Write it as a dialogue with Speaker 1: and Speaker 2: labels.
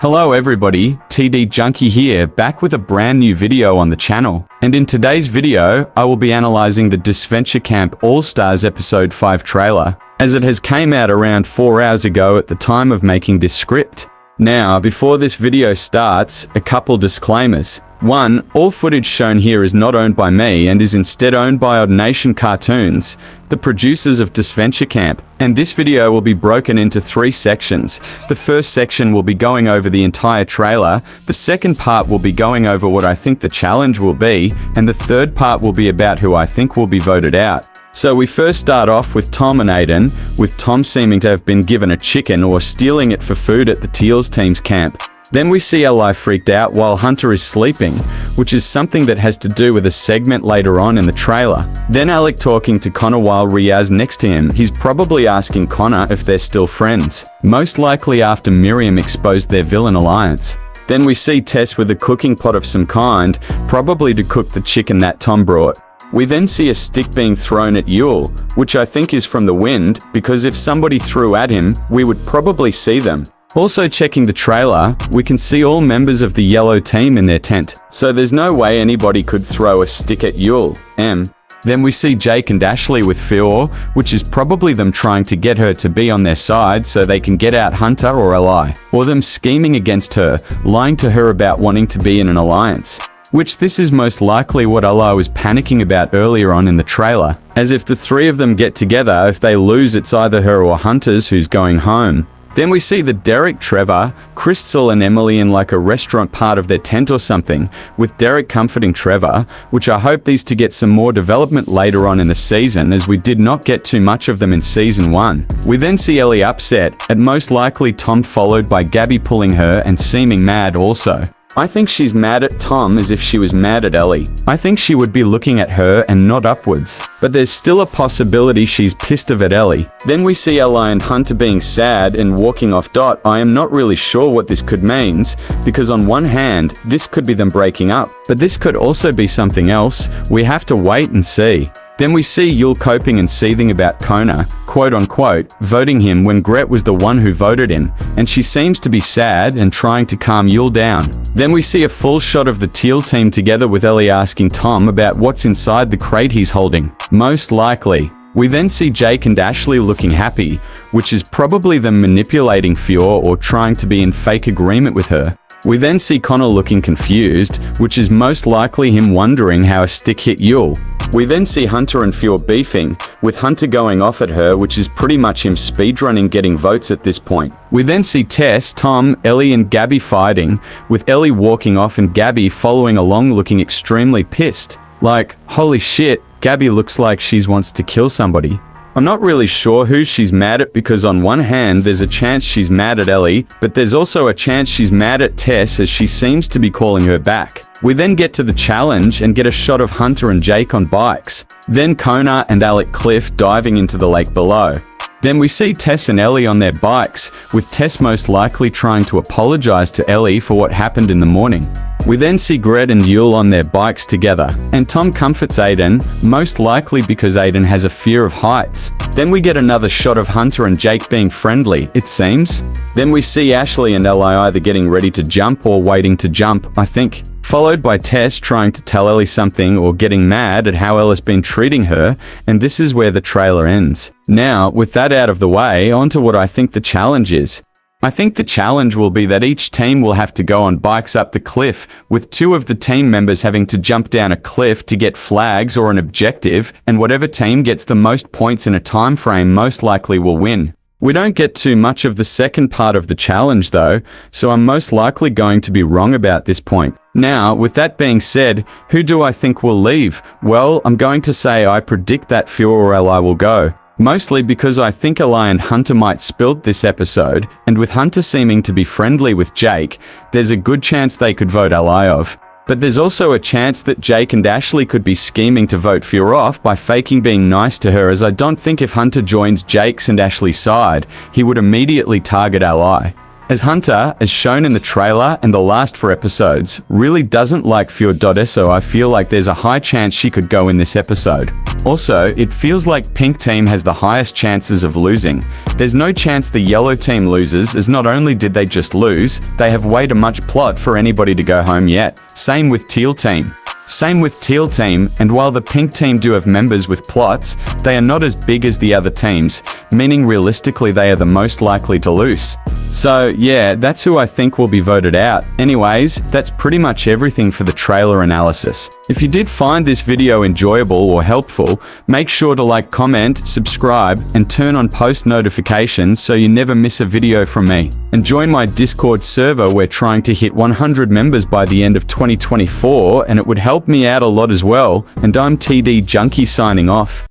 Speaker 1: Hello everybody, TD Junkie here, back with a brand new video on the channel. And in today's video, I will be analyzing the DISVENTURE Camp All-Stars episode 5 trailer, as it has came out around 4 hours ago at the time of making this script. Now, before this video starts, a couple disclaimers. 1. All footage shown here is not owned by me and is instead owned by Odd Nation Cartoons, the producers of DISVENTURE Camp, and this video will be broken into 3 sections. The first section will be going over the entire trailer, the second part will be going over what I think the challenge will be, and the third part will be about who I think will be voted out. So we first start off with Tom and Aiden, with Tom seeming to have been given a chicken or stealing it for food at the Teals team's camp. Then we see Eli freaked out while Hunter is sleeping, which is something that has to do with a segment later on in the trailer. Then Alec talking to Connor while Riaz next to him. He's probably asking Connor if they're still friends, most likely after Miriam exposed their villain alliance. Then we see Tess with a cooking pot of some kind, probably to cook the chicken that Tom brought. We then see a stick being thrown at Yule, which I think is from the wind, because if somebody threw at him, we would probably see them. Also checking the trailer, we can see all members of the yellow team in their tent, so there's no way anybody could throw a stick at Yule. Then we see Jake and Ashley with Fior, which is probably them trying to get her to be on their side so they can get out Hunter or Eli, or them scheming against her, lying to her about wanting to be in an alliance. Which this is most likely what Eli was panicking about earlier on in the trailer, as if the 3 of them get together, if they lose it's either her or Hunter's who's going home. Then we see that Derek, Trevor, Crystal and Emily in like a restaurant part of their tent or something, with Derek comforting Trevor, which I hope these to get some more development later on in the season, as we did not get too much of them in season 1. We then see Ellie upset, and most likely Tom, followed by Gabby pulling her and seeming mad also. I think she's mad at Tom as if she was mad at Ellie. I think she would be looking at her and not upwards. But there's still a possibility she's pissed off at Ellie. Then we see Eli and Hunter being sad and walking off. I am not really sure what this could means, because on one hand, this could be them breaking up, but this could also be something else. We have to wait and see. Then we see Yule coping and seething about Kona, quote-unquote, voting him when Gret was the one who voted him, and she seems to be sad and trying to calm Yule down. Then we see a full shot of the Teal team together with Ellie asking Tom about what's inside the crate he's holding, most likely. We then see Jake and Ashley looking happy, which is probably them manipulating Fior or trying to be in fake agreement with her. We then see Connor looking confused, which is most likely him wondering how a stick hit Yule. We then see Hunter and Fior beefing, with Hunter going off at her, which is pretty much him speedrunning getting votes at this point. We then see Tess, Tom, Ellie and Gabby fighting, with Ellie walking off and Gabby following along looking extremely pissed. Like, holy shit, Gabby looks like she wants to kill somebody. I'm not really sure who she's mad at, because on one hand there's a chance she's mad at Ellie, but there's also a chance she's mad at Tess as she seems to be calling her back. We then get to the challenge and get a shot of Hunter and Jake on bikes. Then Kona and Alec Cliff diving into the lake below. Then we see Tess and Ellie on their bikes, with Tess most likely trying to apologize to Ellie for what happened in the morning. We then see Gret and Yule on their bikes together, and Tom comforts Aiden, most likely because Aiden has a fear of heights. Then we get another shot of Hunter and Jake being friendly, it seems. Then we see Ashley and Eli either getting ready to jump or waiting to jump, I think. Followed by Tess trying to tell Ellie something or getting mad at how Ella's been treating her, and this is where the trailer ends. Now, with that out of the way, on to what I think the challenge is. I think the challenge will be that each team will have to go on bikes up the cliff, with 2 of the team members having to jump down a cliff to get flags or an objective, and whatever team gets the most points in a time frame most likely will win. We don't get too much of the second part of the challenge though, so I'm most likely going to be wrong about this point. Now, with that being said, who do I think will leave? Well, I'm going to say I predict that Fior or Eli will go. Mostly because I think Eli and Hunter might spilt this episode, and with Hunter seeming to be friendly with Jake, there's a good chance they could vote Eli off. But there's also a chance that Jake and Ashley could be scheming to vote Fior off by faking being nice to her, as I don't think if Hunter joins Jake's and Ashley's side, he would immediately target Eli. as Hunter, as shown in the trailer and the last 4 episodes, really doesn't like Fjord.so. I feel like there's a high chance she could go in this episode. Also, it feels like Pink Team has the highest chances of losing. There's no chance the Yellow Team loses, as not only did they just lose, they have way too much plot for anybody to go home yet. Same with Teal Team. And while the Pink Team do have members with plots, they are not as big as the other teams, meaning realistically they are the most likely to lose. So yeah, that's who I think will be voted out. Anyways, that's pretty much everything for the trailer analysis. If you did find this video enjoyable or helpful, make sure to like, comment, subscribe, and turn on post notifications so you never miss a video from me. And join my Discord server. We're trying to hit 100 members by the end of 2024, and it would help me out a lot as well. And I'm TD Junkie signing off.